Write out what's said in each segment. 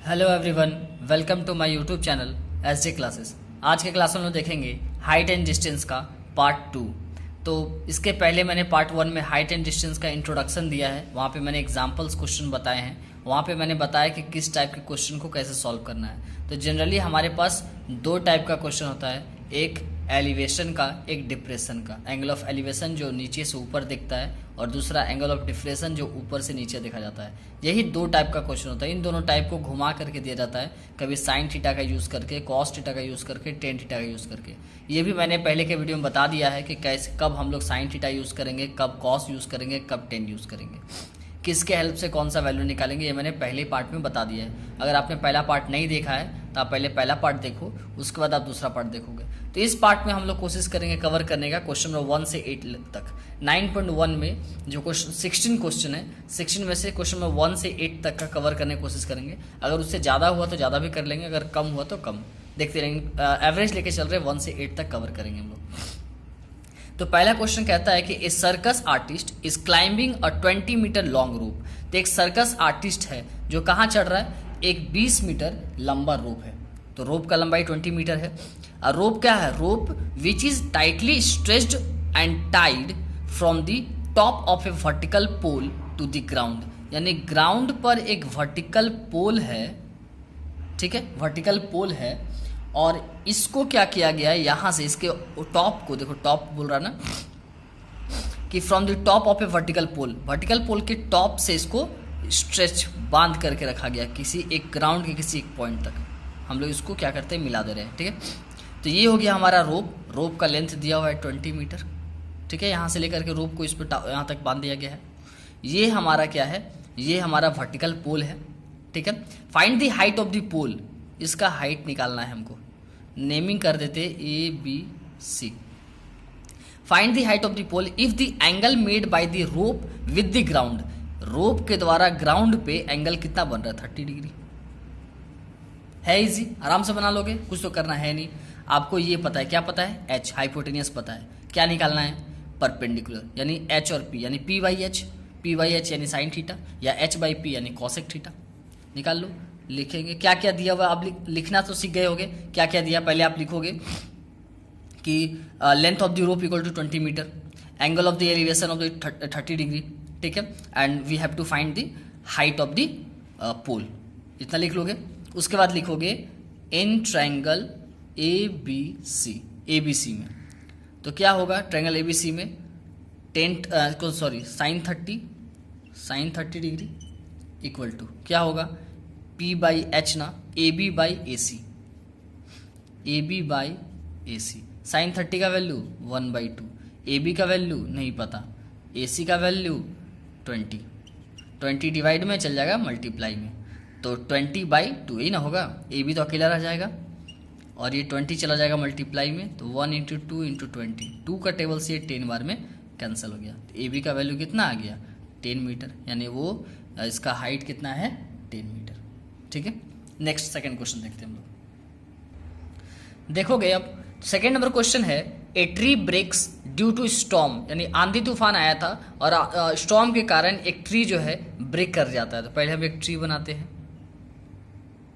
Hello everyone, welcome to my YouTube channel SJ classes. आज के class में हम लोग देखेंगे हाइट एंड डिस्टेंस का पार्ट 2। तो इसके पहले मैंने पार्ट 1 में हाइट एंड डिस्टेंस का इंट्रोडक्शन दिया है, वहाँ पे मैंने एग्जांपल्स क्वेश्चन बताए हैं, वहाँ पे मैंने बताया कि किस टाइप के क्वेश्चन को कैसे सॉल्व करना है। तो जनरली हमारे पास दो टाइप का क्वेश्चन होता है, एक एलिवेशन का, एक डिप्रेशन का। एंगल ऑफ एलिवेशन जो नीचे से ऊपर दिखता है और दूसरा एंगल ऑफ डिप्रेशन जो ऊपर से नीचे देखा जाता है। यही दो टाइप का क्वेश्चन होता है। इन दोनों टाइप को घुमा करके दिया जाता है, कभी साइन थीटा का यूज़ करके, कॉस थीटा का यूज़ करके, टेन थीटा का यूज़ करके। ये भी मैंने पहले के वीडियो में बता दिया है कि कैसे कब हम लोग साइन थीटा यूज़ करेंगे, कब कॉस यूज़ करेंगे, कब टेन यूज़ करेंगे, किसके हेल्प से कौन सा वैल्यू निकालेंगे, ये मैंने पहले पार्ट में बता दिया है। अगर आपने पहला पार्ट नहीं देखा है तो आप पहले पहला पार्ट देखो, उसके बाद आप दूसरा पार्ट देखोगे। तो इस पार्ट में हम लोग कोशिश करेंगे कवर करने का क्वेश्चन नंबर 1 से 8 तक। 9.1 में जो क्वेश्चन 16 क्वेश्चन है, 16 में से क्वेश्चन नंबर 1 से 8 तक का कवर करने की कोशिश करेंगे। अगर उससे ज़्यादा हुआ तो ज़्यादा भी कर लेंगे, अगर कम हुआ तो कम, देखते रहेंगे। एवरेज लेके चल रहे 1 से 8 तक कवर करेंगे हम लोग। तो पहला क्वेश्चन कहता है कि a circus artist is climbing a 20 metre long rope. तो एक सर्कस आर्टिस्ट है जो कहाँ चढ़ रहा है, एक 20 मीटर लंबा रोप है। तो रोप का लंबाई 20 मीटर है। और रोप क्या है, rope which is tightly stretched and tied from the top of a vertical pole to the ground. यानी ग्राउंड पर एक वर्टिकल पोल है, ठीक है, वर्टिकल पोल है, और इसको क्या किया गया है, यहाँ से इसके टॉप को देखो, टॉप बोल रहा ना कि from the top of a vertical pole के टॉप से इसको स्ट्रेच बांध करके रखा गया किसी एक ग्राउंड के किसी एक पॉइंट तक। हम लोग इसको क्या करते हैं, मिला दे रहे हैं, ठीक है। तो ये हो गया हमारा रोप का लेंथ दिया हुआ है 20 मीटर, ठीक है। यहाँ से लेकर के रोप को इस पर यहाँ तक बांध दिया गया है। ये हमारा क्या है, ये हमारा वर्टिकल पोल है, ठीक है। Find the height of the pole, इसका हाइट निकालना है हमको। नेमिंग कर देते ABC। Find the height of the pole if the angle made by the rope with the ground. Rope के द्वारा ग्राउंड पे एंगल कितना बन रहा है, 30 डिग्री है। इजी, आराम से बना लोगे, कुछ तो करना है नहीं। आपको ये पता है, क्या पता है, H हाइपोटेनियस पता है। क्या निकालना है, परपेंडिकुलर, यानी H और P, यानी P/H यानी साइन थीटा, या H/P यानी कॉसेक थीटा। निकाल लो, लिखेंगे क्या क्या दिया हुआ। आप लिखना तो सीख गए होगे, क्या क्या दिया। पहले आप लिखोगे कि length of the rope equal to 20 metre, angle of the elevation of the 30 degree, ठीक है, and we have to find the height of the pole. इतना लिख लोगे। उसके बाद लिखोगे इन ट्रायंगल ABC में। तो क्या होगा, ट्रायंगल ABC में साइन 30 डिग्री इक्वल टू क्या होगा, P/H ना, AB/AC। साइन 30 का वैल्यू 1/2, AB का वैल्यू नहीं पता, AC का वैल्यू 20 डिवाइड में चल जाएगा मल्टीप्लाई में, तो 20/2 ही ना होगा। AB तो अकेला रह जाएगा और ये 20 चला जाएगा मल्टीप्लाई में, तो 1 × 2 × 20, 2 का टेबल से 10 बार में कैंसिल हो गया। तो AB का वैल्यू कितना आ गया, 10 मीटर, यानी वो इसका हाइट कितना है, 10 मीटर, ठीक है। नेक्स्ट सेकंड क्वेश्चन देखते हैं हम लोग। देखोगे अब सेकंड नंबर क्वेश्चन है, a tree breaks due to storm, यानी आंधी तूफान आया था और स्टॉर्म के कारण एक ट्री जो है ब्रेक कर जाता है। तो पहले हम एक ट्री बनाते हैं,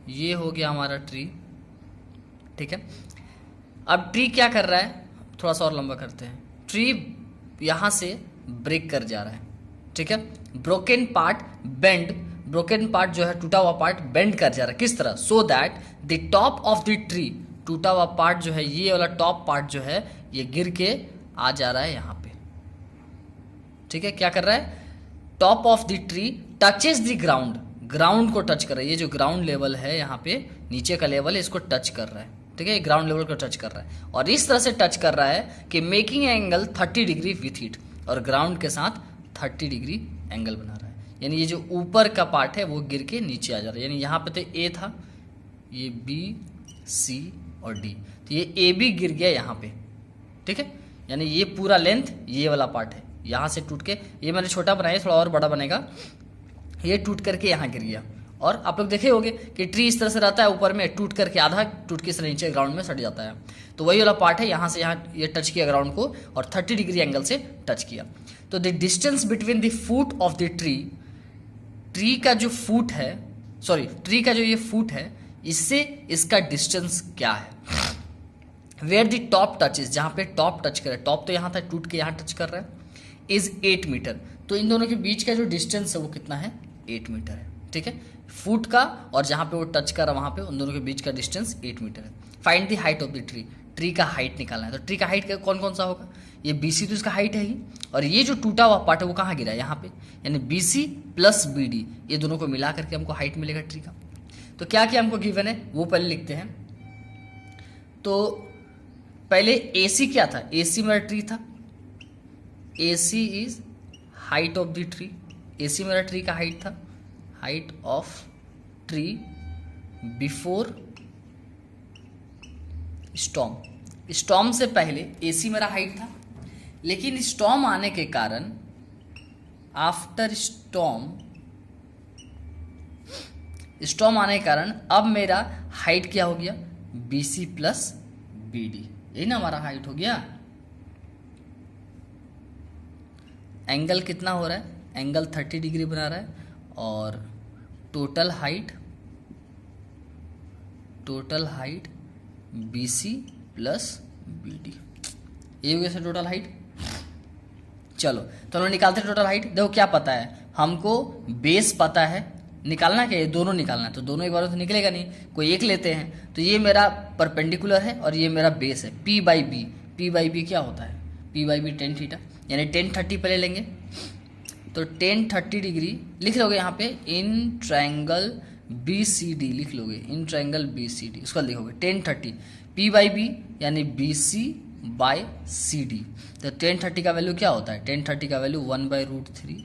ये हो गया हमारा ट्री, ठीक है। अब ट्री क्या कर रहा है, थोड़ा सा और लंबा करते हैं। ट्री यहाँ से ब्रेक कर जा रहा है, ठीक है। ब्रोकन पार्ट जो है, टूटा हुआ पार्ट बेंड कर जा रहा है। किस तरह, so that the top of the tree, टूटा हुआ पार्ट जो है, ये वाला टॉप पार्ट जो है, ये गिर के आ जा रहा है यहाँ पे, ठीक है। क्या कर रहा है, top of the tree touches the ground को टच कर रहा है। ये जो ग्राउंड लेवल है यहाँ पे, नीचे का लेवल है, इसको टच कर रहा है, ठीक है। ग्राउंड लेवल को टच कर रहा है और इस तरह से टच कर रहा है कि making angle 30 degree with it, और ग्राउंड के साथ 30 डिग्री एंगल बना रहा है। यानी ये जो ऊपर का पार्ट है वो गिर के नीचे आ जा रहा है। यानी यहाँ पे तो A था, ये B, C और D, तो ये AB गिर गया यहाँ पे, ठीक है। यानी ये पूरा लेंथ ये वाला पार्ट है, यहाँ से टूट के, ये मैंने छोटा बनाया, थोड़ा और बड़ा बनेगा, ये टूट करके यहाँ गिर गया। और आप लोग देखे होंगे कि ट्री इस तरह से रहता है, ऊपर में टूट करके आधा टूट के नीचे ग्राउंड में सट जाता है। तो वही वाला पार्ट है, यहाँ से यहाँ ये टच किया ग्राउंड को और 30 डिग्री एंगल से टच किया। तो the distance between the foot of the tree का जो फुट है सॉरी ट्री का जो ये फुट है इससे इसका डिस्टेंस क्या है। वेयर द टॉप टचेस, जहाँ पे टॉप टच कर रहा है, टॉप तो यहाँ था, टूट के यहाँ टच कर रहा है, इज 8 मीटर। तो इन दोनों के बीच का जो डिस्टेंस है वो कितना है, 8 मीटर है। ठीक है, फुट का और जहाँ पे वो टच कर रहा है वहाँ पे उन दोनों के बीच का डिस्टेंस 8 मीटर है। Find the height of the tree, tree का हाइट निकालना है। तो ट्री का हाइट कौन कौन सा होगा, ये BC तो इसका हाइट है ही, और ये जो टूटा हुआ पार्ट है वो कहाँ गिरा है, यहाँ पे, यानी BC प्लस BD, ये दोनों को मिला करके हमको हाइट मिलेगा ट्री का। तो क्या क्या हमको गिवन है वो पहले लिखते हैं। तो पहले AC क्या था, AC मेरा ट्री था, AC is height of the tree, AC मेरा ट्री का हाइट था, height of tree before storm. Storm से पहले AC मेरा हाइट था, लेकिन स्टॉर्म आने के कारण आफ्टर स्टॉर्म आने के कारण अब मेरा हाइट क्या हो गया, BC प्लस BD, यही ना हमारा हाइट हो गया। एंगल कितना हो रहा है, एंगल 30 डिग्री बना रहा है, और total height BC plus BD, ये हो गया सर टोटल हाइट। चलो तो हम निकालते हैं टोटल हाइट। देखो क्या पता है हमको, बेस पता है, निकालना क्या है, दोनों निकालना है। तो दोनों एक बार तो निकलेगा नहीं, कोई एक लेते हैं। तो ये मेरा परपेंडिकुलर है और ये मेरा बेस है, P by B. P by B क्या होता है, P by B tan theta, यानी 1030 पहले लेंगे। तो 1030 डिग्री लिख लोगे यहाँ पे, इन ट्रायंगल BCD लिख लोगे, इन ट्रायंगल BCD, उसका लिखोगे 1030, P बाई बी यानी BC बाई CD। तो 1030 का वैल्यू क्या होता है, 1030 का वैल्यू 1/√3,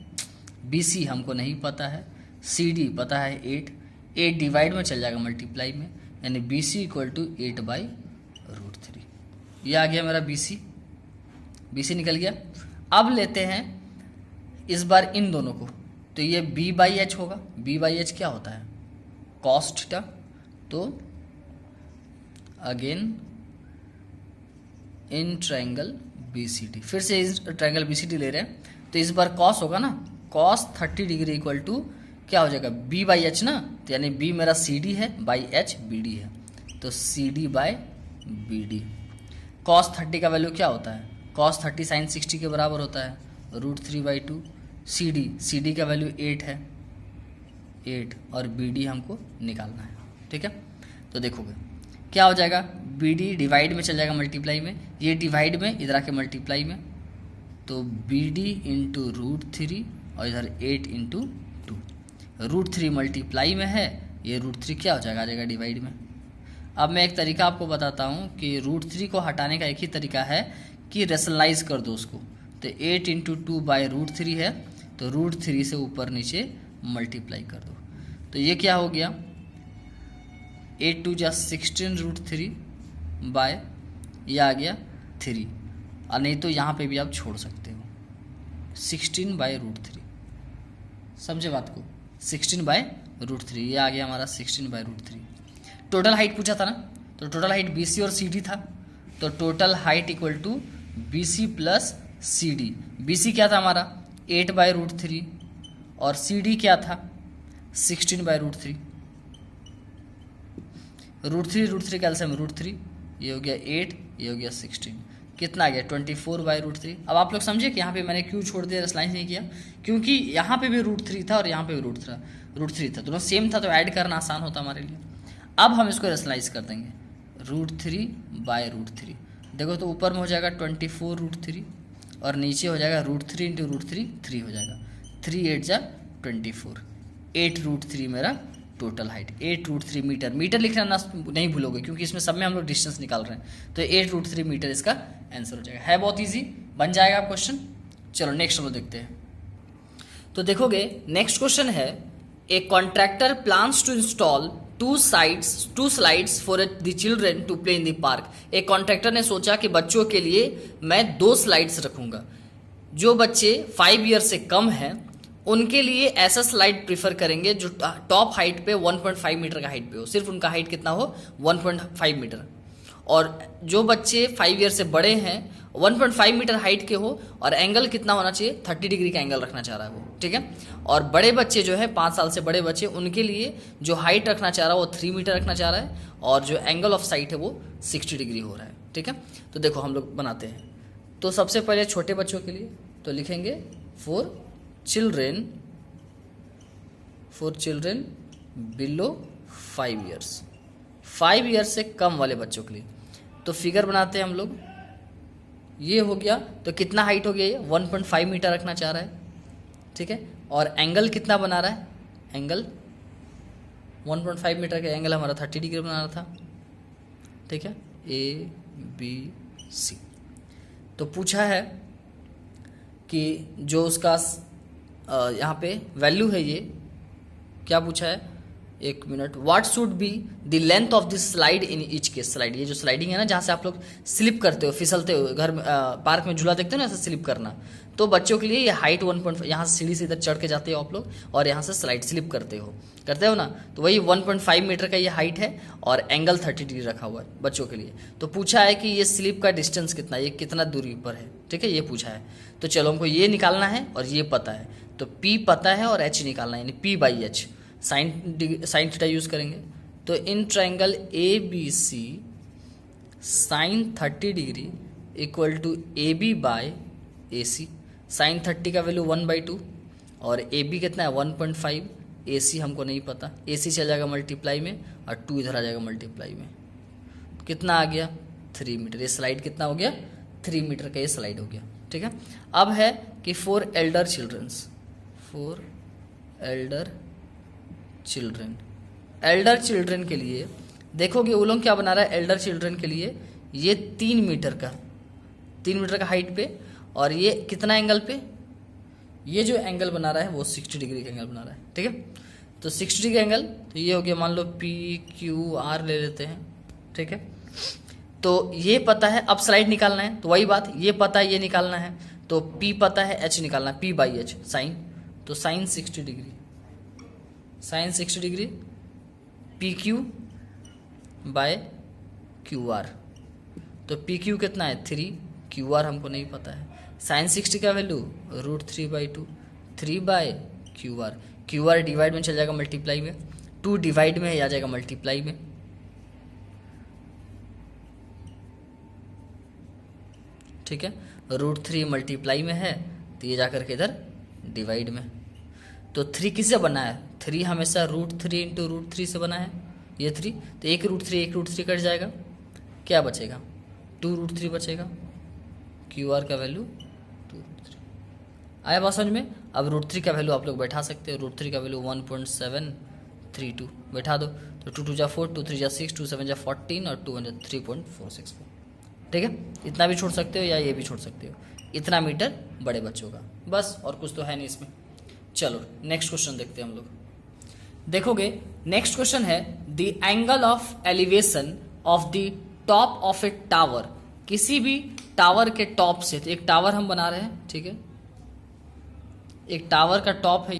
BC हमको नहीं पता है, CD पता है 8 डिवाइड में चल जाएगा मल्टीप्लाई में, यानी BC इक्वल टू 8/√3। ये आ गया मेरा BC निकल गया। अब लेते हैं इस बार इन दोनों को, तो ये B/H होगा, B/H क्या होता है, cos थीटा। तो अगेन इन ट्रायंगल BCD, फिर से इस ट्रायंगल BCD ले रहे हैं, तो इस बार cos होगा ना, cos 30 डिग्री इक्वल टू क्या हो जाएगा, B/H ना, तो यानी B मेरा CD है, बाई H BD है, तो CD बाय BD। cos 30 का वैल्यू क्या होता है, cos 30 sin 60 के बराबर होता है, √3/2। CD का वैल्यू 8 है, 8, और BD हमको निकालना है। ठीक है, तो देखोगे क्या हो जाएगा, BD डिवाइड में चल जाएगा मल्टीप्लाई में, ये डिवाइड में इधर आके मल्टीप्लाई में, तो BD इंटू √3 और इधर 8 इंटू 2, √3 मल्टीप्लाई में है, ये √3 क्या हो जाएगा, आ जाएगा डिवाइड में। अब मैं एक तरीका आपको बताता हूँ कि √3 को हटाने का एक ही तरीका है कि रेशनलाइज कर दो उसको। तो 8 इंटू 2/√3 है, तो √3 से ऊपर नीचे मल्टीप्लाई कर दो, तो ये क्या हो गया, 8 2 जा 16 √3 बाय, ये आ गया 3, और नहीं तो यहाँ पे भी आप छोड़ सकते हो 16/√3, समझे बात को, 16/√3, ये आ गया हमारा 16/√3। टोटल हाइट पूछा था ना, तो टोटल हाइट BC और CD था, तो total height equal to BC plus CD। BC क्या था हमारा 8/√3 और CD क्या था 16/√3, √3 का एलसीएम √3, ये हो गया 8, ये हो गया 16, कितना आ गया 24/√3। अब आप लोग समझे कि यहाँ पे मैंने क्यों छोड़ दिया, रेशनलाइज नहीं किया, क्योंकि यहाँ पे भी √3 था और यहाँ पे भी √3 था, दोनों सेम था, तो ऐड करना आसान होता हमारे लिए। अब हम इसको रेशनलाइज कर देंगे, √3/√3, देखो तो ऊपर में हो जाएगा 24√3 और नीचे हो जाएगा √3 इंटू √3, 3 हो जाएगा, 3 8 जा 24, 8√3 मेरा टोटल हाइट, 8√3 मीटर लिखना ना नहीं भूलोगे, क्योंकि इसमें सब में हम लोग डिस्टेंस निकाल रहे हैं। तो 8√3 मीटर इसका आंसर हो जाएगा, है बहुत इजी, बन जाएगा क्वेश्चन। चलो नेक्स्ट हम लोग देखते हैं। तो देखोगे नेक्स्ट क्वेश्चन है, a contractor plans to install two slides for the children to play in the park. एक कॉन्ट्रैक्टर ने सोचा कि बच्चों के लिए मैं 2 स्लाइड्स रखूंगा, जो बच्चे 5 ईयर से कम हैं उनके लिए ऐसा स्लाइड प्रीफर करेंगे जो टॉप हाइट पे 1.5 मीटर का हाइट पे हो, सिर्फ उनका हाइट कितना हो 1.5 मीटर, और जो बच्चे 5 ईयर से बड़े हैं 1.5 मीटर हाइट के हो और एंगल कितना होना चाहिए 30 डिग्री का एंगल रखना चाह रहा है वो, ठीक है। और बड़े बच्चे जो है 5 साल से बड़े बच्चे, उनके लिए जो हाइट रखना चाह रहा है वो 3 मीटर रखना चाह रहा है और जो एंगल ऑफ साइट है वो 60 डिग्री हो रहा है, ठीक है। तो देखो हम लोग बनाते हैं। तो सबसे पहले छोटे बच्चों के लिए तो लिखेंगे for children below 5 years, 5 years से कम वाले बच्चों के लिए। तो फिगर बनाते हैं हम लोग, ये हो गया। तो कितना हाइट हो गया ये 1.5 मीटर रखना चाह रहा है, ठीक है। और एंगल कितना बना रहा है, एंगल 1.5 मीटर का एंगल हमारा 30 डिग्री बना रहा था, ठीक है। ABC। तो पूछा है कि जो उसका यहाँ पे वैल्यू है, ये क्या पूछा है, 1 minute. What should be the length of this slide in each case. Slide, ये जो स्लाइडिंग है ना, जहाँ से आप लोग स्लिप करते हो, फिसलते हो, घर पार्क में झूला देखते हो ना, ऐसे स्लिप करना। तो बच्चों के लिए ये हाइट 1. यहाँ से सीढ़ी से इधर चढ़ के जाते हो आप लोग और यहाँ से स्लाइड स्लिप करते हो ना। तो वही 1.5 मीटर का ये हाइट है और एंगल 30 डिग्री रखा हुआ है बच्चों के लिए। तो पूछा है कि ये स्लिप का डिस्टेंस कितना, ये कितना दूरी पर है, ठीक है, ये पूछा है। तो चलो हमको ये निकालना है और ये पता है, तो P पता है और H निकालना है, यानी P/H। साइन थीटा यूज़ करेंगे। तो in triangle ABC sine 30 degree equal to AB/AC। Sine 30 का वैल्यू 1/2 और AB कितना है 1.5, AC हमको नहीं पता, AC चल जाएगा मल्टीप्लाई में और 2 इधर आ जाएगा मल्टीप्लाई में। कितना आ गया 3 मीटर। ये स्लाइड कितना हो गया 3 मीटर का ये स्लाइड हो गया, ठीक है। अब है कि फॉर एल्डर चिल्ड्रन के लिए देखोगे वो लोग क्या बना रहा है। एल्डर चिल्ड्रन के लिए ये 3 मीटर का हाइट पे और ये कितना एंगल पे, ये जो एंगल बना रहा है वो 60 डिग्री का एंगल बना रहा है, ठीक है। तो 60 डिग्री एंगल, तो ये हो गया, मान लो PQR ले लेते हैं, ठीक है। तो ये पता है, अब स्लाइड निकालना है, तो वही बात, ये पता है, ये निकालना है। तो P पता है, H निकालना है, P/H साइन। तो साइन 60 डिग्री PQ/QR। तो PQ कितना है 3, QR हमको नहीं पता है। साइन 60 का वैल्यू √3/2, 3/QR। QR डिवाइड में चल जाएगा मल्टीप्लाई में, 2 डिवाइड में आ जाएगा मल्टीप्लाई में, ठीक है। √3 मल्टीप्लाई में है तो ये जाकर के इधर डिवाइड में। तो 3 किससे बना है, 3 हमेशा √3 इंटू √3 से बना है, ये 3। तो एक √3 कट जाएगा, क्या बचेगा 2√3 बचेगा। QR का वैल्यू 2√3 आया बात समझ में। अब √3 का वैल्यू आप लोग बैठा सकते हो, √3 का वैल्यू 1.732 बैठा दो। तो 2 2 जा 4, 2 3 जा 6, 2 7 जा 14 और 2 1 जा 3.464, ठीक है। इतना भी छोड़ सकते हो या ये भी छोड़ सकते हो, इतना मीटर बड़े बच्चों का, बस और कुछ तो है नहीं इसमें। चलो नेक्स्ट क्वेश्चन देखते हैं हम लोग। देखोगे नेक्स्ट क्वेश्चन है the angle of elevation of the top of A tower. किसी भी टावर के टॉप से, तो एक टावर हम बना रहे हैं, ठीक है, एक टावर का टॉप है,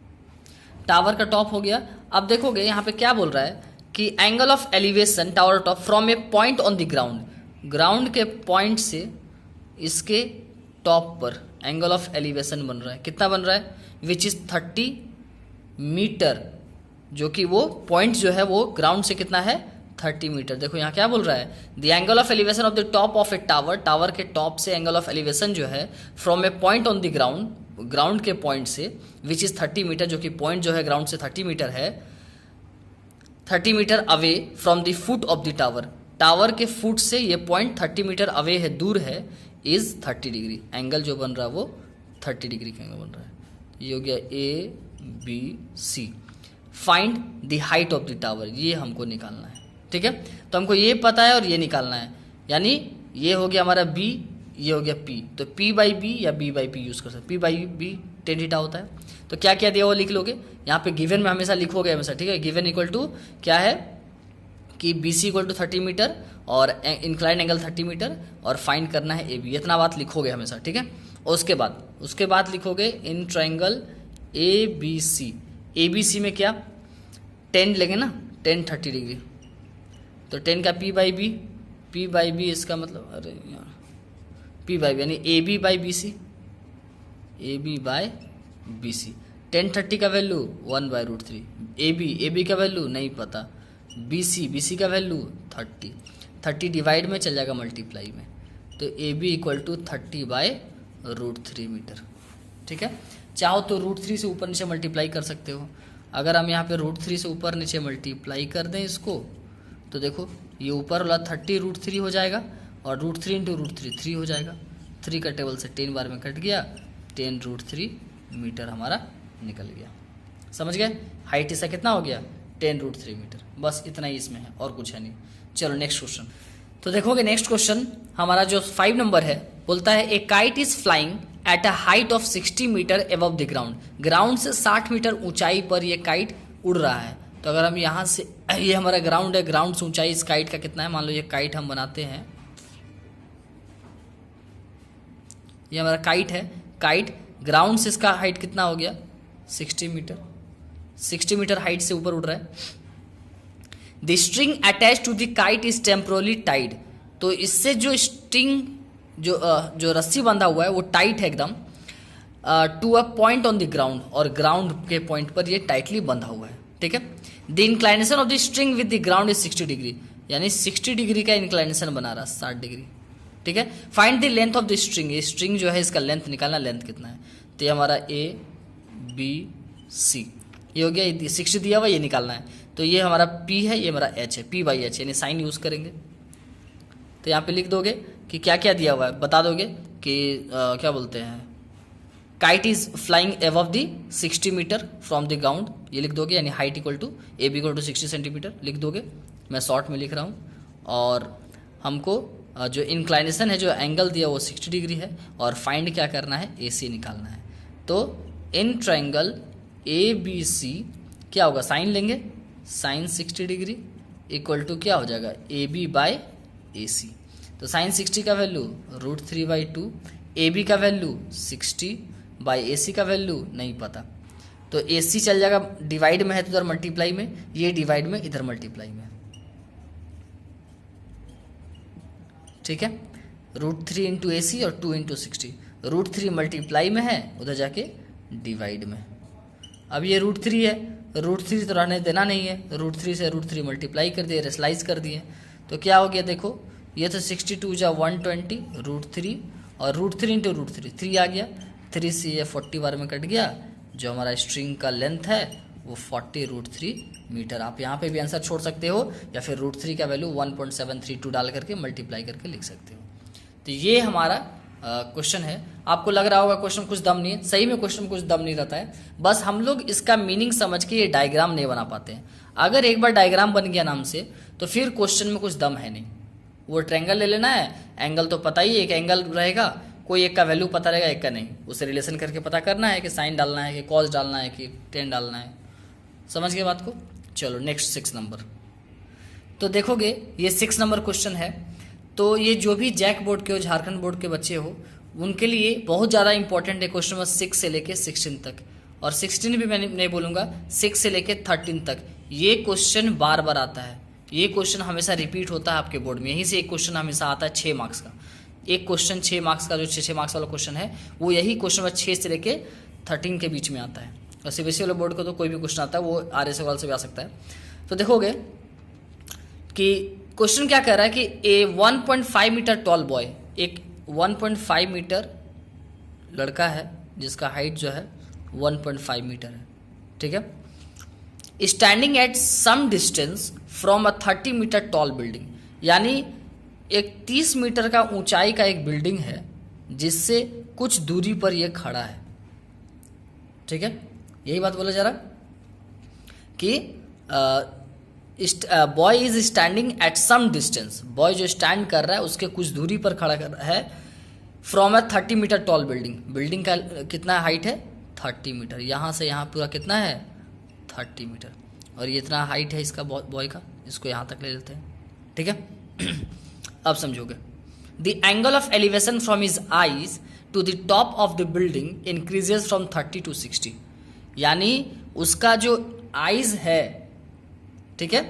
टावर का टॉप हो गया। अब देखोगे यहाँ पे क्या बोल रहा है कि angle of elevation tower top from A point on the ground, ground के पॉइंट से इसके टॉप पर एंगल ऑफ एलिवेशन बन रहा है, कितना बन रहा है, विच इज 30 मीटर, जो कि वो पॉइंट जो है वो ग्राउंड से कितना है 30 मीटर। देखो यहाँ क्या बोल रहा है, the angle of elevation of the top of A tower, tower के टॉप से एंगल ऑफ एलिवेशन जो है from A point on the ground, ground के पॉइंट से, विच इज 30 मीटर, जो कि पॉइंट जो है ग्राउंड से 30 मीटर है, 30 metre away from the foot of the tower, tower के फुट से ये पॉइंट 30 मीटर अवे है, दूर है, इज 30 डिग्री। एंगल जो बन रहा है वो 30 डिग्री का एंगल बन रहा है। ये हो गया ABC। Find the height of the tower, ये हमको निकालना है, ठीक है। तो हमको ये पता है और ये निकालना है, यानी ये हो गया हमारा B, ये हो गया P। तो P/B या B/P यूज़ कर सकते, P/B tan थीटा होता है। तो क्या क्या दिया वो लिख लोगे, यहाँ पे गिवन में हमेशा लिखोगे हमेशा, ठीक है। गिवन इक्वल टू क्या है कि BC इक्वल टू 30 मीटर और इंक्लाइन एंगल 30 मीटर और फाइंड करना है AB, इतना बात लिखोगे हमेशा, ठीक है। और उसके बाद लिखोगे इन ट्रायंगल ABC, ABC में क्या 10 लेंगे ना, 10 30 डिग्री, तो 10 का P/B, P बाई बी इसका मतलब, अरे यार, P बाई बी यानी A B by B C, A B by B C. 1030 का वैल्यू 1/√3, ए बी का वैल्यू नहीं पता, बी सी का वैल्यू 30 डिवाइड में चल जाएगा मल्टीप्लाई में, तो A B equal to 30/√3 metre. ठीक है, चाहो तो √3 से ऊपर नीचे मल्टीप्लाई कर सकते हो। अगर हम यहाँ पे √3 से ऊपर नीचे मल्टीप्लाई कर दें इसको, तो देखो ये ऊपर वाला 30√3 हो जाएगा और √3 इंटू √3 3 हो जाएगा। 3 का टेबल से 10 बार में कट गया, 10√3 मीटर हमारा निकल गया। समझ गए, हाइट इसका कितना हो गया 10√3 मीटर। बस इतना ही इसमें है और कुछ है नहीं। चलो नेक्स्ट क्वेश्चन। तो देखोगे नेक्स्ट क्वेश्चन हमारा जो 5 नंबर है, बोलता है a kite is flying at a height of 60 metre above the ground. Ground से 60 मीटर ऊंचाई पर ये काइट उड़ रहा है। तो अगर हम यहाँ से, ये हमारा ग्राउंड है, ग्राउंड से ऊंचाई इस काइट का कितना है, मान लो ये काइट हम बनाते हैं, ये हमारा काइट है, काइट ग्राउंड से इसका हाइट कितना हो गया 60 मीटर, 60 मीटर हाइट से ऊपर उड़ रहा है। The string attach to the kite is temporarily tied. तो इससे जो स्ट्रिंग जो रस्सी बंधा हुआ है वो टाइट है एकदम, to a point on the ground, और ग्राउंड के पॉइंट पर ये टाइटली बंधा हुआ है। ठीक है, the inclination of the string with the ground is 60 degree, यानी 60 डिग्री का इंक्लाइनेशन बना रहा है, 60 डिग्री। ठीक है, find the length of the string. ये स्ट्रिंग जो है इसका लेंथ निकालना, लेंथ कितना है, तो ये हमारा ए बी सी ये हो गया, 60 दिया हुआ, ये निकालना है। तो ये हमारा P है, ये हमारा H है, P बाई H, यानी साइन यूज़ करेंगे। तो यहाँ पे लिख दोगे कि क्या क्या दिया हुआ है, बता दोगे कि क्या बोलते हैं, kite is flying above the 60 metre from the ground, ये लिख दोगे, यानी height equal to a B equal to 60 centimetre लिख दोगे। मैं शॉर्ट में लिख रहा हूँ। और हमको जो इंक्लाइनेशन है, जो एंगल दिया वो 60 डिग्री है, और फाइंड क्या करना है, AC निकालना है। तो इन ट्रायंगल ABC क्या होगा, साइन लेंगे, साइन 60 डिग्री इक्वल टू क्या हो जाएगा AB बाई AC। तो साइन 60 का वैल्यू √3/2, AB का वैल्यू 60 बाई AC का वैल्यू नहीं पता, तो AC चल जाएगा, डिवाइड में है तो इधर मल्टीप्लाई में, ये डिवाइड में इधर मल्टीप्लाई में। ठीक है, √3 इंटू AC और 2 इंटू 60, √3 मल्टीप्लाई में है, उधर जाके डिवाइड में। अब ये √3 है, √3 तो रहने देना नहीं है, √3 से √3 मल्टीप्लाई कर दिए, रेसलाइज कर दिए, तो क्या हो गया देखो, ये तो 62 जा 120 √3 और √3 इंटू √3 3 आ गया, 3 से ये 40 बार में कट गया। जो हमारा स्ट्रिंग का लेंथ है वो 40√3 मीटर। आप यहाँ पे भी आंसर छोड़ सकते हो, या फिर √3 का वैल्यू 1.732 डाल करके मल्टीप्लाई करके लिख सकते हो। तो ये हमारा क्वेश्चन है। आपको लग रहा होगा क्वेश्चन कुछ दम नहीं है, सही में क्वेश्चन में कुछ दम नहीं रहता है, बस हम लोग इसका मीनिंग समझ के ये डायग्राम नहीं बना पाते हैं। अगर एक बार डायग्राम बन गया नाम से, तो फिर क्वेश्चन में कुछ दम है नहीं। वो ट्रायंगल ले लेना है, एंगल तो पता ही है, एक एंगल रहेगा, कोई एक का वैल्यू पता रहेगा, एक का नहीं, उसे रिलेशन करके पता करना है कि साइन डालना है कि कॉस डालना है कि टेन डालना है। समझ गए बात को। चलो नेक्स्ट 6 नंबर। तो देखोगे ये 6 नंबर क्वेश्चन है। तो ये जो भी जैक बोर्ड के हो, झारखंड बोर्ड के बच्चे हो, उनके लिए बहुत ज़्यादा इंपॉर्टेंट है क्वेश्चन नंबर 6 से लेके 16 तक, और 16 भी मैं नहीं बोलूँगा, 6 से लेके 13 तक ये क्वेश्चन बार बार आता है। ये क्वेश्चन हमेशा रिपीट होता है आपके बोर्ड में, यहीं से एक क्वेश्चन हमेशा आता है 6 मार्क्स का। एक क्वेश्चन 6 मार्क्स का, जो 6 मार्क्स वाला क्वेश्चन है, वो यही क्वेश्चन नंबर 6 से लेके 13 के बीच में आता है। और CBSE वाले बोर्ड को तो कोई भी क्वेश्चन आता है वो आर्य सवाल से भी आ सकता है। तो देखोगे कि क्वेश्चन क्या कह रहा है कि ए 1.5 मीटर टॉल बॉय, एक 1.5 मीटर लड़का है जिसका हाइट जो है 1.5 मीटर है, ठीक है, standing at some distance from a 30 metre tall building, यानी एक 30 मीटर का ऊंचाई का एक बिल्डिंग है जिससे कुछ दूरी पर यह खड़ा है। ठीक है, यही बात बोला जा रहा कि boy is standing at some distance, boy जो स्टैंड कर रहा है उसके कुछ दूरी पर खड़ा कर रहा है, from a 30 metre tall building, building का कितना हाइट है 30 मीटर, यहाँ से यहाँ पूरा कितना है 30 मीटर, और ये इतना हाइट है इसका बॉय का, इसको यहाँ तक ले लेते हैं। ठीक है, अब समझोगे। The angle of elevation from his eyes to the top of the building increases from 30 to 60, यानी उसका जो आईज है, ठीक है,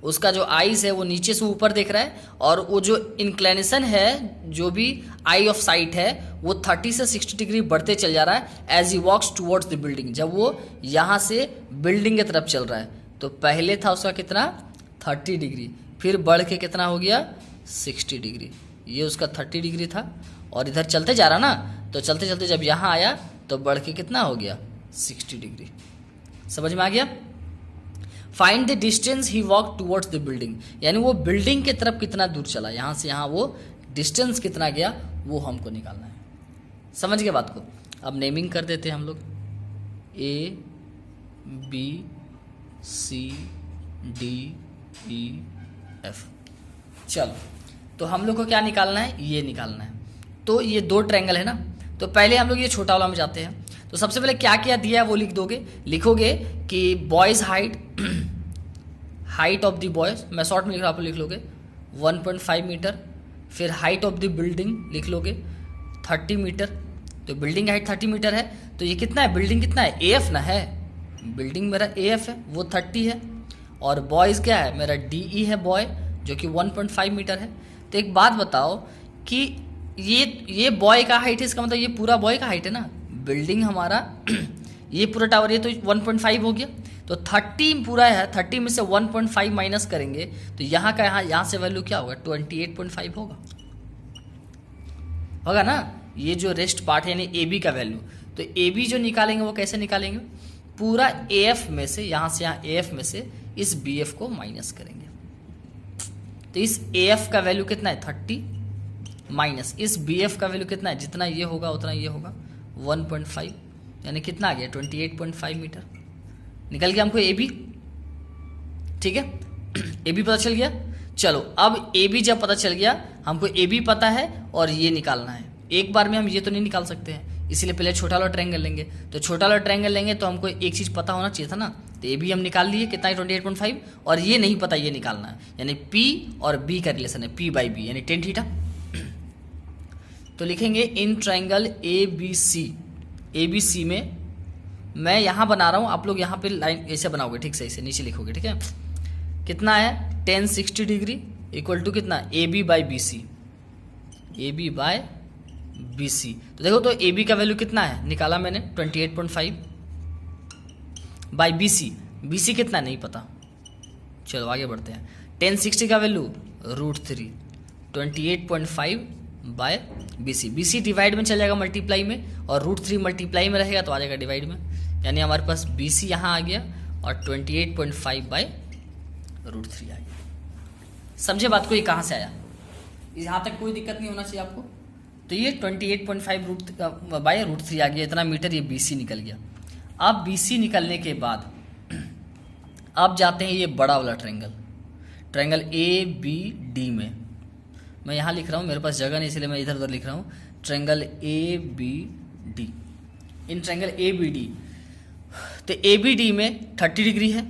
उसका जो आईज है वो नीचे से ऊपर देख रहा है, और वो जो इंक्लिनेशन है, जो भी आई ऑफ साइट है, वो 30 से 60 डिग्री बढ़ते चल जा रहा है as he walks towards the building, जब वो यहाँ से बिल्डिंग की तरफ चल रहा है। तो पहले था उसका कितना 30 डिग्री, फिर बढ़ के कितना हो गया 60 डिग्री, ये उसका 30 डिग्री था, और इधर चलते जा रहा ना, तो चलते चलते जब यहाँ आया तो बढ़ के कितना हो गया 60 डिग्री। समझ में आ गया। Find the distance he walk towards the building, यानी वो बिल्डिंग की तरफ कितना दूर चला, यहाँ से यहाँ वो डिस्टेंस कितना गया वो हमको निकालना है। समझ गए बात को। अब नेमिंग कर देते हैं हम लोग, a b c d e f. चलो, तो हम लोग को क्या निकालना है, ये निकालना है। तो ये 2 ट्रायंगल है ना, तो पहले हम लोग ये छोटा वाला में जाते हैं। तो सबसे पहले क्या क्या दिया है वो लिख दोगे, लिखोगे कि boys height of the boys, मैं शॉर्ट में लिख रहा हूँ, आप लिख लोगे 1.5 मीटर। फिर हाइट ऑफ द बिल्डिंग लिख लोगे 30 मीटर। तो बिल्डिंग हाइट 30 मीटर है, तो ये कितना है, बिल्डिंग कितना है, AF ना है, बिल्डिंग मेरा AF है, वो 30 है। और बॉयज़ क्या है, मेरा DE है बॉय, जो कि 1.5 मीटर है। तो एक बात बताओ कि ये बॉय का हाइट है, इसका मतलब ये पूरा बॉय का हाइट है ना, बिल्डिंग हमारा ये पूरा टावर, ये तो 1.5 हो गया। तो 30 पूरा है, 30 में से 1.5 माइनस करेंगे तो यहाँ का यहाँ से वैल्यू क्या होगा, 28.5 होगा ना। ये जो रेस्ट पार्ट है यानी AB का वैल्यू, तो AB जो निकालेंगे वो कैसे निकालेंगे, पूरा AF में से, यहाँ से यहाँ AF में से इस BF को माइनस करेंगे। तो इस AF का वैल्यू कितना है 30, माइनस इस BF का वैल्यू कितना है, जितना ये होगा उतना ये होगा 1.5, यानी कितना आ गया 28.5 मीटर। निकल गया हमको AB, ठीक है। AB पता चल गया। चलो, अब AB जब पता चल गया, हमको AB पता है और ये निकालना है। एक बार में हम ये तो नहीं निकाल सकते हैं, इसीलिए पहले छोटा वाला ट्रायंगल लेंगे। तो छोटा वाला ट्रायंगल लेंगे तो हमको एक चीज़ पता होना चाहिए था ना, तो AB हम निकाल लिए, कितना है 28.5, और ये नहीं पता, ये निकालना है, यानी P और B का रिलेशन है, P/B यानी tan थीटा। तो लिखेंगे इन ट्रायंगल ABC में, मैं यहाँ बना रहा हूँ, आप लोग यहाँ पे लाइन ऐसे बनाओगे, ठीक से ऐसे नीचे लिखोगे, ठीक है। कितना है tan 60 डिग्री इक्वल टू कितना AB/BC, AB/BC। तो देखो, तो AB का वैल्यू कितना है, निकाला मैंने 28.5 बाई BC कितना नहीं पता। चलो आगे बढ़ते हैं। tan 60 का वैल्यू √3, 28.5 बाय BC डिवाइड में चल जाएगा मल्टीप्लाई में, और √3 मल्टीप्लाई में रहेगा तो आ जाएगा डिवाइड में, यानी हमारे पास BC यहाँ आ गया और 28.5 बाय √3 आ गया। समझे बात को, ये कहाँ से आया, यहाँ तक कोई दिक्कत नहीं होना चाहिए आपको। तो ये 28.5 बाय √3 आ गया, इतना मीटर, ये BC निकल गया। अब BC निकलने के बाद अब जाते हैं ये बड़ा वाला ट्रायंगल ABD में। मैं यहाँ लिख रहा हूँ, मेरे पास जगह नहीं इसलिए मैं इधर उधर लिख रहा हूँ। Triangle ABD, in triangle ABD, तो ABD में 30 डिग्री है,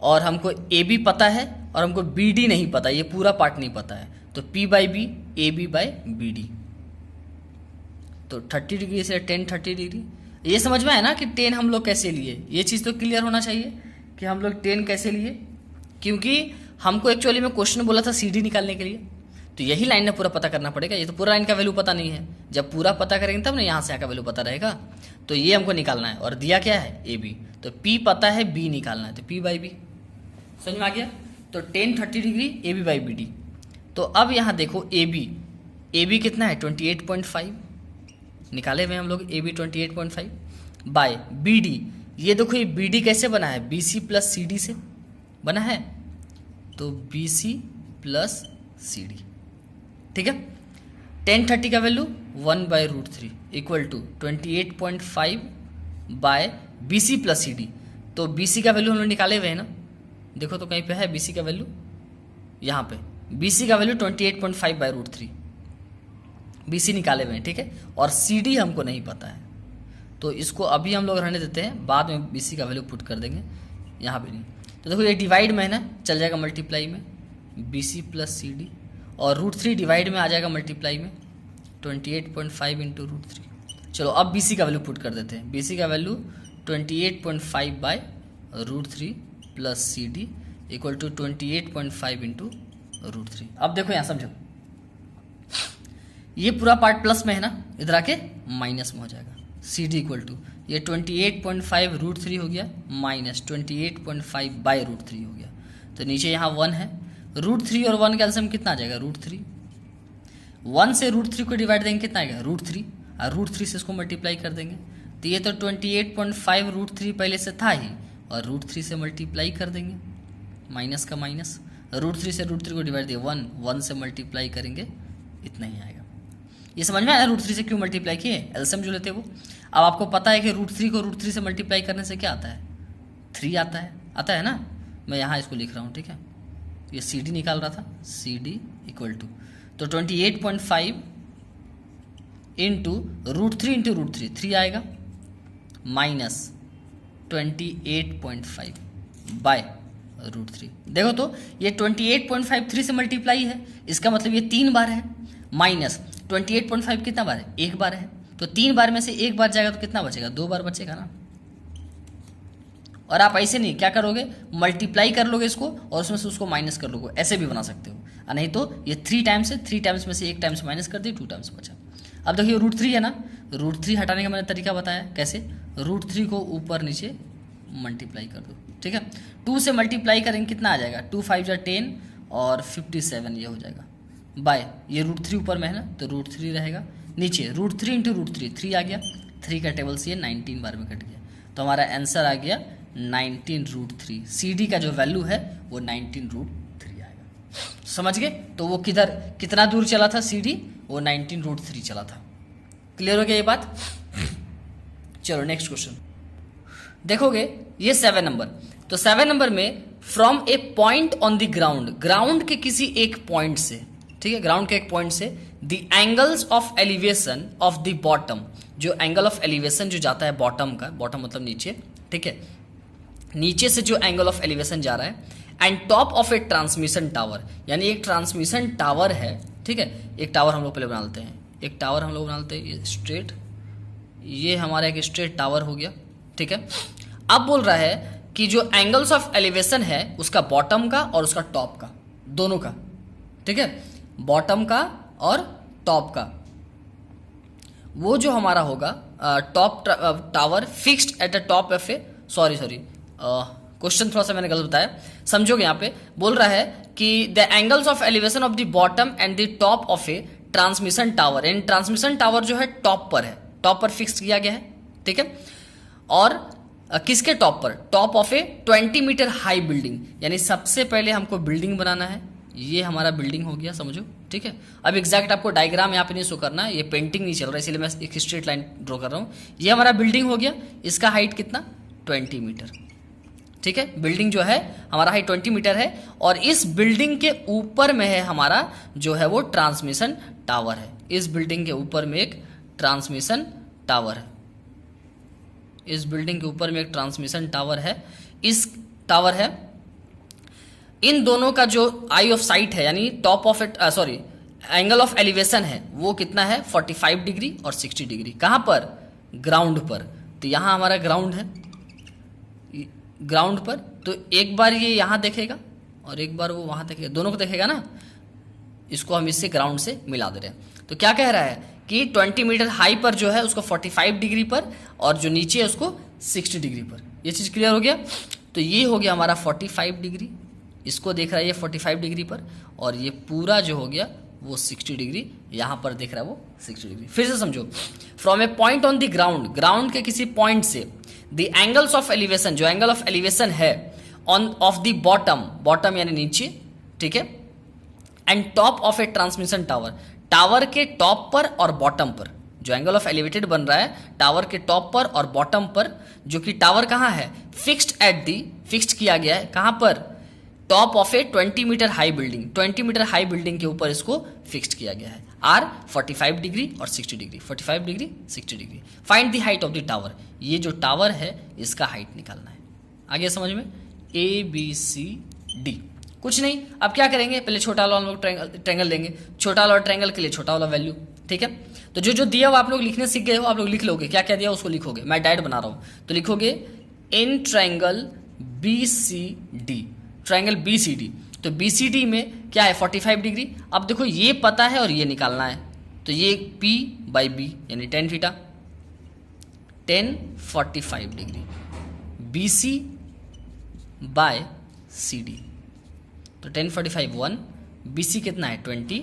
और हमको AB पता है और हमको BD नहीं पता, ये पूरा पार्ट नहीं पता है। तो P/B AB/BD, तो 30 डिग्री से tan 30 डिग्री। ये समझ में आया ना कि tan हम लोग कैसे लिए, ये चीज़ तो क्लियर होना चाहिए कि हम लोग tan कैसे लिए, क्योंकि हमको एक्चुअली में क्वेश्चन बोला था CD निकालने के लिए, तो यही लाइन में पूरा पता करना पड़ेगा। ये तो पूरा लाइन का वैल्यू पता नहीं है, जब पूरा पता करेंगे तब ना यहाँ से आका वैल्यू पता रहेगा। तो ये हमको निकालना है, और दिया क्या है AB, तो P पता है, B निकालना है, तो P/B। समझ में आ गया। तो tan 30 डिग्री AB/BD। तो अब यहाँ देखो AB कितना है 28.5, निकाले हुए हम लोग AB 28.5 बाय BD। ये देखो ये BD कैसे बना है, BC प्लस CD से बना है, तो BC प्लस CD, ठीक है। tan 30 का value 1/√3 equal to 28.5 by BC plus CD। तो BC का वैल्यू हम लोग निकाले हुए हैं ना, देखो तो कहीं पे है BC का वैल्यू, यहाँ पे BC का वैल्यू 28.5 बाय √3, BC निकाले हुए हैं, ठीक है। और CD हमको नहीं पता है, तो इसको अभी हम लोग रहने देते हैं, बाद में BC का वैल्यू पुट कर देंगे, यहाँ पे नहीं। तो देखो ये डिवाइड में है ना, चल जाएगा मल्टीप्लाई में, BC प्लस CD, और √3 डिवाइड में आ जाएगा मल्टीप्लाई में, 28.5 इंटू √3। चलो अब BC का वैल्यू पुट कर देते हैं। BC का value 28.5 by √3 plus CD equal to 28.5 into √3। अब देखो यहाँ समझो, ये पूरा पार्ट प्लस में है ना, इधर आके माइनस में हो जाएगा। सी डी इक्वल टू ये 28.5 √3 हो गया माइनस 28.5 बाई √3 हो गया। तो नीचे यहाँ 1 है, √3 और 1 का एलसीएम कितना आ जाएगा √3। 1 से √3 को डिवाइड देंगे कितना आएगा √3, और √3 से इसको मल्टीप्लाई कर देंगे। तो ये तो 28.5 √3 पहले से था ही, और √3 से मल्टीप्लाई कर देंगे, माइनस का माइनस, √3 से √3 को डिवाइड दिया 1 से मल्टीप्लाई करेंगे, इतना ही आएगा। ये समझ में आया √3 से क्यों मल्टीप्लाई किए, एलसीएम जो लेते हैं वो। अब आपको पता है कि √3 को √3 से मल्टीप्लाई करने से क्या आता है 3 आता है ना। मैं यहाँ इसको लिख रहा हूँ, ठीक है, ये सी डी निकाल रहा था, सी डी इक्वल टू तो 28.5 इंटू √3 इंटू √3 3 आएगा माइनस 28.5 बाय √3। देखो तो ये 28.5 3 से मल्टीप्लाई है, इसका मतलब ये 3 बार है, माइनस 28.5 कितना बार है, 1 बार है। तो 3 बार में से 1 बार जाएगा तो कितना बचेगा, 2 बार बचेगा ना। और आप ऐसे नहीं क्या करोगे, मल्टीप्लाई कर लोगे इसको और उसमें से उसको माइनस कर लोगे, ऐसे भी बना सकते हो। और नहीं तो ये 3 टाइम्स है, 3 टाइम्स में से 1 टाइम्स माइनस कर दिए, 2 टाइम्स बचा। अब देखिए √3 है ना, √3 हटाने का मैंने तरीका बताया कैसे, √3 को ऊपर नीचे मल्टीप्लाई कर दो, ठीक है। 2 से मल्टीप्लाई करेंगे कितना आ जाएगा, 2 5 जा 10 और 57 ये हो जाएगा बाय, ये √3 ऊपर में है ना तो √3 रहेगा, नीचे √3 इंटू √3 3 आ गया, 3 का टेबल से ये 19 बार में कट गया। तो हमारा आंसर आ गया 19 √3। सी डी का जो वैल्यू है वो 19 √3 आएगा। समझ गए, तो वो कितना दूर चला था सी डी, वो 19 √3 चला था। क्लियर हो गया ये बात। चलो नेक्स्ट क्वेश्चन देखोगे, ये 7 नंबर। तो 7 नंबर में from A point on the ground के किसी एक पॉइंट से, ठीक है, ग्राउंड के एक पॉइंट से the angles of elevation of the bottom, जो एंगल ऑफ एलिवेशन जो जाता है बॉटम का, बॉटम मतलब नीचे, ठीक है, नीचे से जो एंगल ऑफ एलिवेशन जा रहा है, and top of A transmission tower, यानी एक ट्रांसमिशन टावर है, ठीक है। एक टावर हम लोग पहले बना लेते हैं, एक टावर हम लोग बना लेते हैं, ये स्ट्रेट, ये हमारा एक स्ट्रेट टावर हो गया, ठीक है। अब बोल रहा है कि जो एंगल्स ऑफ एलिवेशन है उसका बॉटम का और उसका टॉप का, दोनों का, ठीक है, बॉटम का और टॉप का, वो जो हमारा होगा top tower fixed at the top of A, sorry question थोड़ा सा मैंने गलत बताया, समझोगे। यहाँ पे बोल रहा है कि the angles of elevation of the bottom and the top of A transmission tower, and transmission tower जो है टॉप पर है, टॉप पर फिक्स किया गया है, ठीक है। और किसके टॉप पर, top of a 20 metre high building, यानी सबसे पहले हमको बिल्डिंग बनाना है, ये हमारा बिल्डिंग हो गया, समझो, ठीक है। अब एग्जैक्ट आपको डायग्राम यहाँ पे नहीं शो करना है, ये पेंटिंग नहीं चल रहा है, इसलिए मैं एक स्ट्रेट लाइन ड्रॉ कर रहा हूँ। ये हमारा बिल्डिंग हो गया, इसका हाइट कितना 20 मीटर, ठीक है। बिल्डिंग जो है हमारा हाइट 20 मीटर है, और इस बिल्डिंग के ऊपर में है हमारा जो है वो ट्रांसमिशन टावर है। इस बिल्डिंग के ऊपर में एक ट्रांसमिशन टावर है, इस बिल्डिंग के ऊपर में एक ट्रांसमिशन टावर है, इस टावर है। इन दोनों का जो आई ऑफ साइट है, यानी top of it, sorry, angle of elevation है वो कितना है 45 डिग्री और 60 डिग्री। कहाँ पर, ग्राउंड पर। तो यहाँ हमारा ग्राउंड है, ग्राउंड पर, तो एक बार ये यहाँ देखेगा और एक बार वो वहाँ देखेगा, दोनों को देखेगा ना, इसको हम इससे ग्राउंड से मिला दे रहे हैं। तो क्या कह रहा है कि 20 मीटर हाई पर जो है उसको 45 डिग्री पर, और जो नीचे है उसको 60 डिग्री पर। ये चीज़ क्लियर हो गया। तो ये हो गया हमारा 45 डिग्री, इसको देख रहा है ये 45 डिग्री पर, और ये पूरा जो हो गया वो 60 डिग्री यहाँ पर देख रहा है वो 60 डिग्री। फिर से समझो, from A point on the ground के किसी पॉइंट से द एंगल्स ऑफ एलिवेशन, जो एंगल ऑफ एलिवेशन है ऑन ऑफ द बॉटम यानी नीचे, ठीक है, and top of A transmission tower, tower के टॉप पर और बॉटम पर जो एंगल ऑफ एलिवेटेड बन रहा है, टावर के टॉप पर और बॉटम पर, जो कि टावर कहाँ है, फिक्स्ड किया गया है, कहाँ पर, top of a 20 metre high building, 20 metre high building के ऊपर इसको फिक्स्ड किया गया है। आर 45 डिग्री और 60 degree, 45 degree 60 degree. Find the height of the tower, ये जो टावर है इसका हाइट निकालना है। आगे समझ में, ABCD। कुछ नहीं, अब क्या करेंगे, पहले छोटा वाला हम लोग ट्रायंगल लेंगे, छोटा वाला ट्रायंगल के लिए छोटा वाला वैल्यू, ठीक है। तो जो दिया हुआ आप लोग लिखने सीख गए हो, आप लोग लिख लोगे, क्या क्या दिया उसको लिखोगे, मैं डायरेक्ट बना रहा हूँ। तो लिखोगे इन ट्रायंगल BCD ट्रायंगल BCD, तो BCD में क्या है 45 डिग्री। अब देखो ये पता है और ये निकालना है, तो ये P/B यानी tan theta, tan 45 degree BC/CD, तो tan 45 1, BC कितना है 20,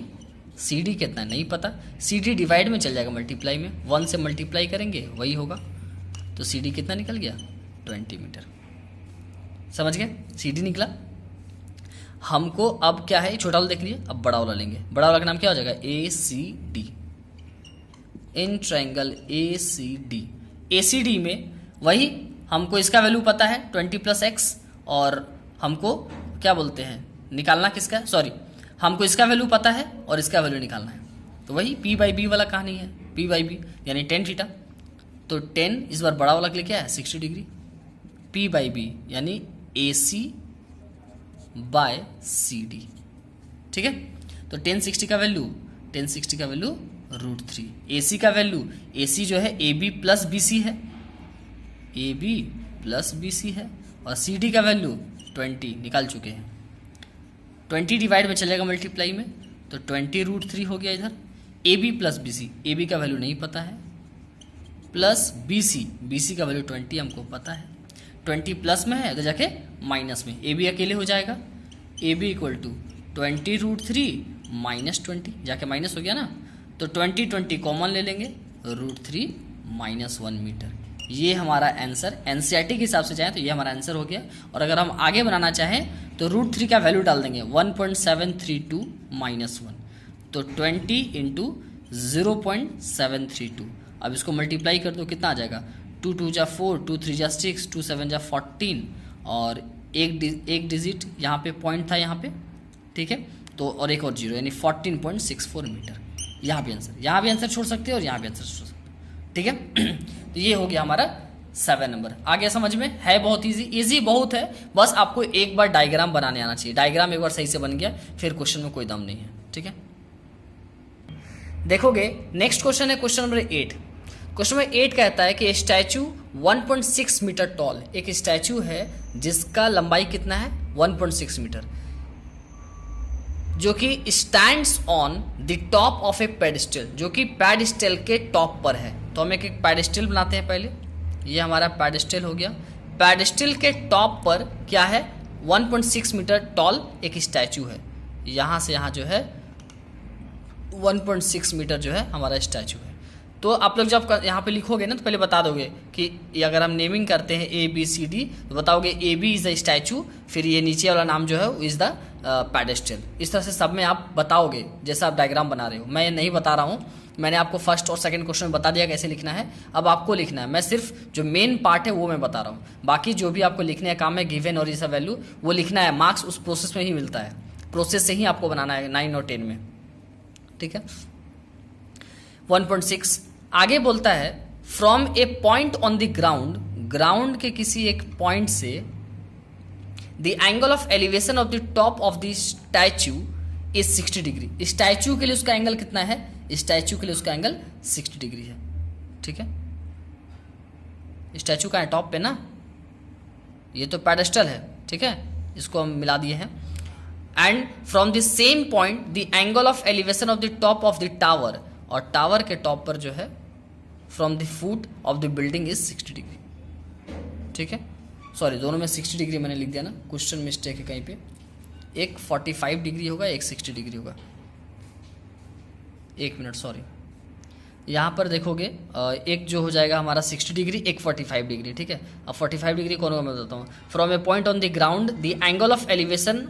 CD कितना है नहीं पता, CD डिवाइड में चल जाएगा मल्टीप्लाई में, 1 से मल्टीप्लाई करेंगे वही होगा, तो CD कितना निकल गया 20 मीटर। समझ गए, CD निकला। हमको अब क्या है, छोटा वाला देख लिए, अब बड़ा वाला लेंगे। बड़ा वाला का नाम क्या हो जाएगा ACD, इन ट्रायंगल ACD में वही हमको इसका वैल्यू पता है 20 + x, और हमको क्या बोलते हैं निकालना किसका है, सॉरी हमको इसका वैल्यू पता है और इसका वैल्यू निकालना है, तो वही P/B वाला कहानी है, P/B यानी tan थीटा, तो tan इस बार बड़ा वाला के लिए क्या है 60 डिग्री, P/B यानी AC/CD, ठीक है। तो tan 60 का वैल्यू √3, AC का वैल्यू, AC जो है AB + BC है, AB + BC है, और CD का वैल्यू 20 निकाल चुके हैं, 20 डिवाइड में चलेगा मल्टीप्लाई में, तो 20 √3 हो गया इधर। AB + BC, AB का वैल्यू नहीं पता है, प्लस BC का वैल्यू 20 हमको पता है, 20 प्लस में है तो जाके माइनस में, AB अकेले हो जाएगा, AB = 20 √3 - 20, जाके माइनस हो गया ना, तो 20 कॉमन ले लेंगे, √3 - 1 मीटर। ये हमारा आंसर, NCERT के हिसाब से जाएँ तो ये हमारा आंसर हो गया। और अगर हम आगे बनाना चाहें तो √3 का वैल्यू डाल देंगे 1.732 - 1, तो 20 × 0.732। अब इसको मल्टीप्लाई कर दो, कितना आ जाएगा 2 × 2 = 4, 2 × 3 = 6, 2 × 7 = 14, और एक डिजिट यहाँ पे पॉइंट था यहाँ पे, ठीक है, तो और एक और जीरो यानी 14.64 मीटर। यहाँ भी आंसर छोड़ सकते हैं और यहाँ भी आंसर छोड़ सकते हैं, ठीक है। तो ये हो गया हमारा 7 नंबर। आगे समझ में है, बहुत इजी बहुत है, बस आपको एक बार डायग्राम बनाने आना चाहिए। डायग्राम एक बार सही से बन गया फिर क्वेश्चन में कोई दम नहीं है, ठीक है। देखोगे नेक्स्ट क्वेश्चन है क्वेश्चन नंबर 8। क्वेश्चन नंबर 8 कहता है कि स्टैचू 1.6 मीटर टॉल, एक स्टैचू है जिसका लंबाई कितना है 1.6 मीटर, जो कि stands on the top of A pedestal, जो कि पेडिस्टल के टॉप पर है। तो हम एक पेडिस्टल बनाते हैं पहले, ये हमारा पेडिस्टल हो गया। पेडिस्टल के टॉप पर क्या है 1.6 मीटर टॉल एक स्टैचू है, यहाँ से यहाँ जो है 1.6 मीटर जो है हमारा स्टैचू है। तो आप लोग जब यहाँ पे लिखोगे ना तो पहले बता दोगे कि अगर हम नेमिंग करते हैं ABCD तो बताओगे AB इज़ द स्टैचू, फिर ये नीचे वाला नाम जो है इज़ द पेडेस्टल। इस तरह से सब में आप बताओगे जैसा आप डायग्राम बना रहे हो। मैं नहीं बता रहा हूँ, मैंने आपको फर्स्ट और सेकंड क्वेश्चन में बता दिया कैसे लिखना है, अब आपको लिखना है। मैं सिर्फ जो मेन पार्ट है वो मैं बता रहा हूँ, बाकी जो भी आपको लिखने का काम है गिवन और ये सब वैल्यू वो लिखना है। मार्क्स उस प्रोसेस में ही मिलता है, प्रोसेस से ही आपको बनाना है 9 और 10 में, ठीक है। 1.6 आगे बोलता है from A point on the ground, ground के किसी एक पॉइंट से the angle of elevation of the top of the statue is 60 degree. Statue के लिए उसका एंगल कितना है, स्टैचू के लिए उसका एंगल 60 डिग्री है, ठीक है। स्टैचू का है टॉप पे ना, ये तो पेडेस्टल है, ठीक है, इसको हम मिला दिए हैं। And from the same point the angle of elevation of the top of the tower, और टावर के टॉप पर जो है from the foot of the building is 60 degree, ठीक है। सॉरी दोनों में 60 डिग्री मैंने लिख दिया ना, क्वेश्चन मिस्टेक है कहीं पे, एक 45 डिग्री होगा एक 60 डिग्री होगा। एक मिनट सॉरी, यहाँ पर देखोगे एक जो हो जाएगा हमारा 60 डिग्री, एक 45 डिग्री, ठीक है। अब 45 डिग्री कौन होगा मैं बताता हूँ। From A point on the ground the angle of elevation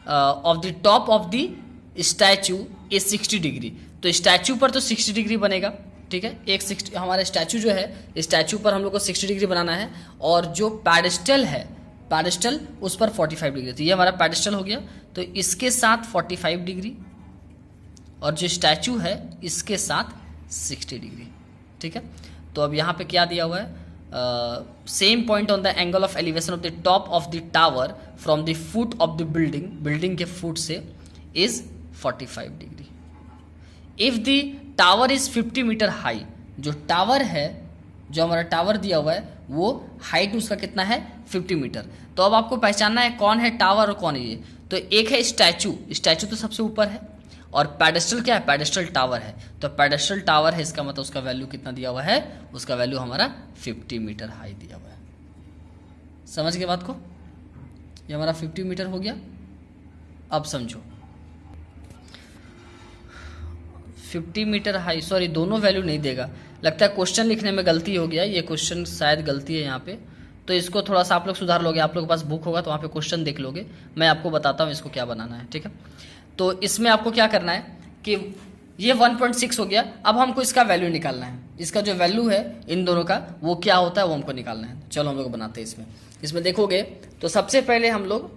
of the top of the statue is 60 degree, तो स्टैचू पर तो 60 डिग्री बनेगा, ठीक है। एक 60 हमारा स्टैचू जो है, स्टैचू पर हम लोग को 60 डिग्री बनाना है, और जो पेडेस्टल है पेडेस्टल उस पर 45 डिग्री, तो ये हमारा पेडेस्टल हो गया, तो इसके साथ 45 डिग्री और जो स्टैचू है इसके साथ 60 डिग्री, ठीक है। तो अब यहाँ पे क्या दिया हुआ है, same point on the angle of elevation of the top of the tower from the foot of the building, building के फुट से is 45 degree. If the tower is 50 metre high, जो टावर है, जो हमारा टावर दिया हुआ है वो हाइट उसका कितना है 50 मीटर। तो अब आपको पहचानना है कौन है टावर और कौन है ये। तो एक है स्टैचू, स्टैचू तो सबसे ऊपर है, और पेडेस्टल क्या है, पेडेस्टल टावर है। तो पेडेस्टल टावर है, इसका मतलब उसका वैल्यू कितना दिया हुआ है, उसका वैल्यू हमारा 50 मीटर हाई दिया हुआ है। समझ गए बात को, ये हमारा 50 मीटर हो गया। अब समझो 50 मीटर हाई, सॉरी दोनों वैल्यू नहीं देगा, लगता है क्वेश्चन लिखने में गलती हो गया, ये क्वेश्चन शायद गलती है यहाँ पे, तो इसको थोड़ा सा आप लोग सुधार लोगे। आप लोग के पास बुक होगा तो वहाँ पे क्वेश्चन देख लोगे, मैं आपको बताता हूँ इसको क्या बनाना है, ठीक है। तो इसमें आपको क्या करना है कि ये 1.6 हो गया, अब हमको इसका वैल्यू निकालना है, इसका जो वैल्यू है इन दोनों का वो क्या होता है वो हमको निकालना है। चलो हम लोग बनाते हैं इसमें देखोगे तो सबसे पहले हम लोग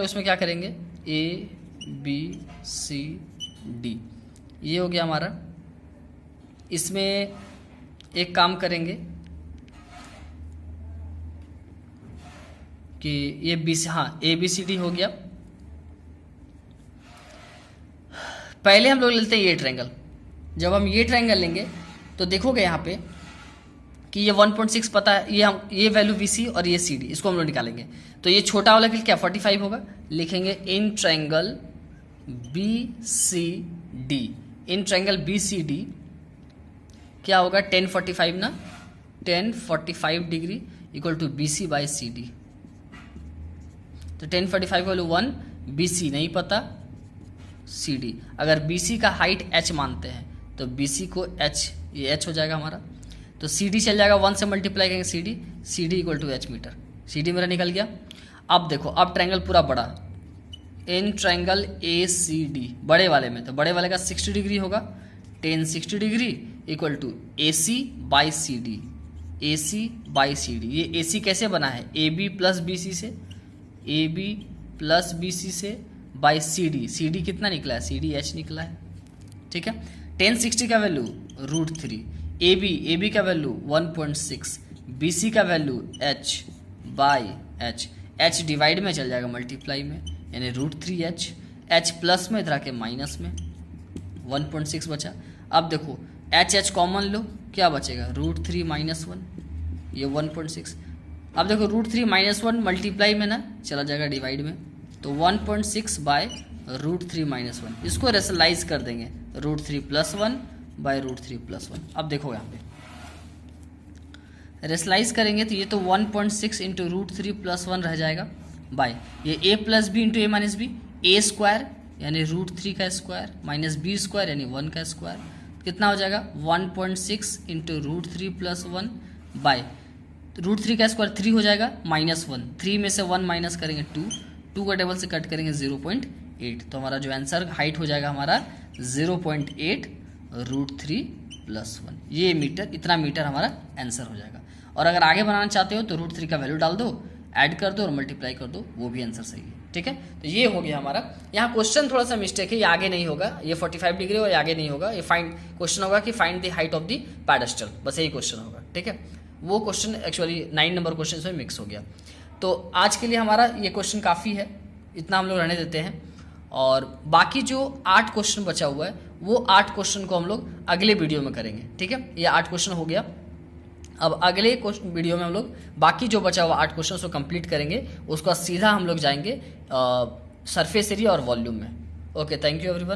इसमें क्या करेंगे, A B C D, ये हो गया हमारा। इसमें एक काम करेंगे कि ये ABCD हो गया। पहले हम लोग लेते हैं ये ट्रायंगल। जब हम ये ट्रायंगल लेंगे तो देखोगे यहाँ पे कि ये 1.6 पता है, ये वैल्यू BC और ये CD, इसको हम लोग निकालेंगे। तो ये छोटा वाला के क्या 45 होगा, लिखेंगे in triangle BCD, in triangle BCD क्या होगा 1045 ना, 1045 degree equal to BC by CD। तो 1045 वैल्यू 1, BC नहीं पता, CD। अगर BC का हाइट h मानते हैं तो BC को h, ये h हो जाएगा हमारा। तो CD चल जाएगा 1 से मल्टीप्लाई करेंगे CD equal to h metre, CD मेरा निकल गया। अब देखो, अब ट्रायंगल पूरा बड़ा, इन ट्रायंगल ACD बड़े वाले में, तो बड़े वाले का 60 डिग्री होगा, 1060 degree equal to AC by CD, AC by CD। ये AC कैसे बना है, AB प्लस BC से, AB प्लस BC से बाई CD, CD कितना निकला है, CD h निकला है, ठीक है। 1060 का वैल्यू √3, AB का वैल्यू 1.6, BC का value h by h, h divide में चल जाएगा मल्टीप्लाई में, यानी √3h, h प्लस में इधर आके माइनस में, 1.6 बचा। अब देखो h कॉमन लो, क्या बचेगा √3 माइनस 1, ये 1.6। अब देखो √3 माइनस 1 मल्टीप्लाई में ना चला जाएगा डिवाइड में, तो 1.6 बाय √3 माइनस 1, इसको रेशनलाइज कर देंगे √3 प्लस 1 बाय √3 प्लस 1। अब देखो यहाँ पे रेशनलाइज करेंगे तो ये तो 1.6 इंटू √3 प्लस 1 रह जाएगा बाय ये a plus b into a minus b, a square यानी √3 का स्क्वायर माइनस बी स्क्वायर यानी 1 का स्क्वायर, कितना हो जाएगा 1.6 इंटू √3 प्लस 1 बाय √3 का स्क्वायर 3 हो जाएगा माइनस 1, 3 में से 1 माइनस करेंगे 2 का टेबल से कट करेंगे 0.8, तो हमारा जो आंसर हाइट हो जाएगा हमारा 0.8 √3 प्लस 1, ये मीटर, इतना मीटर हमारा आंसर हो जाएगा। और अगर आगे बनाना चाहते हो तो √3 का वैल्यू डाल दो, ऐड कर दो और मल्टीप्लाई कर दो, वो भी आंसर सही है, ठीक है। तो ये हो गया हमारा। यहाँ क्वेश्चन थोड़ा सा मिस्टेक है, ये आगे नहीं होगा, ये 45 डिग्री और आगे नहीं होगा, ये क्वेश्चन होगा कि find the height of the pedestal, बस यही क्वेश्चन होगा, ठीक है। वो क्वेश्चन एक्चुअली 9 नंबर क्वेश्चन में मिक्स हो गया। तो आज के लिए हमारा ये क्वेश्चन काफ़ी है, इतना हम लोग रहने देते हैं। और बाकी जो 8 क्वेश्चन बचा हुआ है वो 8 क्वेश्चन को हम लोग अगले वीडियो में करेंगे, ठीक है। ये 8 क्वेश्चन हो गया। अब अगले वीडियो में हम लोग बाकी जो बचा हुआ 8 क्वेश्चन को कंप्लीट करेंगे, उसका सीधा हम लोग जाएंगे सरफेस एरिया और वॉल्यूम में। Okay, thank you everyone.